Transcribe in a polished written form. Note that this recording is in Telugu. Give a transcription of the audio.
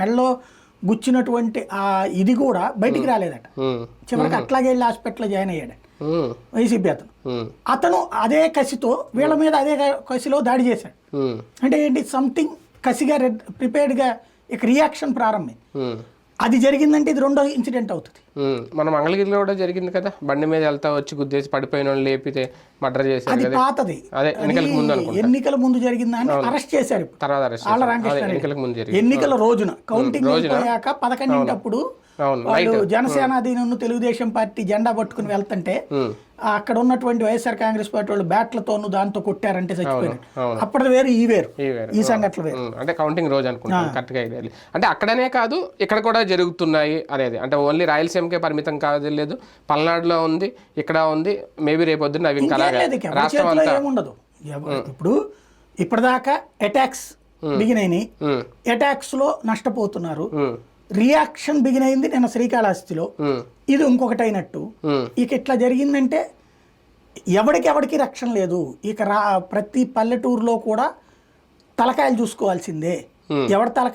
మెడలో గుచ్చినటువంటి ఆ ఇది కూడా బయటికి రాలేదట. చివరికి అట్లాగే వెళ్ళి హాస్పిటల్లో జాయిన్ అయ్యాడు వైసీపీ అతను అదే కసితో వీళ్ళ మీద అదే కసిలో దాడి చేశాడు. అంటే ఏంటి, సంథింగ్ కసిగా ప్రిపేర్డ్గా ఇక రియాక్షన్ ప్రారంభమైంది. అది జరిగిందంటే ఇది రెండో ఇన్సిడెంట్ అవుతుంది. మన మంగళగిరిలో కూడా జరిగింది కదా, బండి మీద వెళ్తా వచ్చి గుద్దేసి పడిపోయిన వాళ్ళు లేపితే మర్డర్ చేశారు. అది పాతది, ఎన్నికల ముందు జరిగిందని అరెస్ట్ చేశారు. ఆళ్ళ రామకృష్ణ ఎన్నికల రోజున కౌంటింగ్ అయిపోయాక 11 వాళ్ళు జనసేన అధీనంలో తెలుగుదేశం పార్టీ జెండా పట్టుకుని వెళ్తుంటే అక్కడ ఉన్నటువంటి వైఎస్ఆర్ కాంగ్రెస్ పార్టీ వాళ్ళు బ్యాట్లతోనూ దాంతో కొట్టారంటే చచ్చిపోయారు. అప్పటి వేరు ఈ వేరు, ఈ సంఘటనలు వేరు. అంటే కౌంటింగ్ రోజు అనుకుంటాను కరెక్ట్గా. అంటే అక్కడనే కాదు ఇక్కడ కూడా జరుగుతున్నాయి అనేది, అంటే ఓన్లీ రాయలసీమకే పరిమితం కాదు, పల్నాడులో ఉంది, ఇక్కడ ఉంది, మేబీ రేపొద్దున అవి ఇంకా రాష్ట్రం అంతా ఏముండదు. ఇప్పుడు ఇప్పటిదాకా అటాక్స్ బిగినైనాయి, అటాక్స్ లో నష్టపోతున్నారు. రియాక్షన్ బిగిన్ అయింది నిన్న శ్రీకాళహస్తిలో, ఇది ఇంకొకటి అయినట్టు. ఇక ఇట్లా జరిగిందంటే ఎవరికి రక్షణ లేదు. ఇక ప్రతి పల్లెటూరులో కూడా తలకాయలు చూసుకోవాల్సిందే. ఎవరి తలకాయ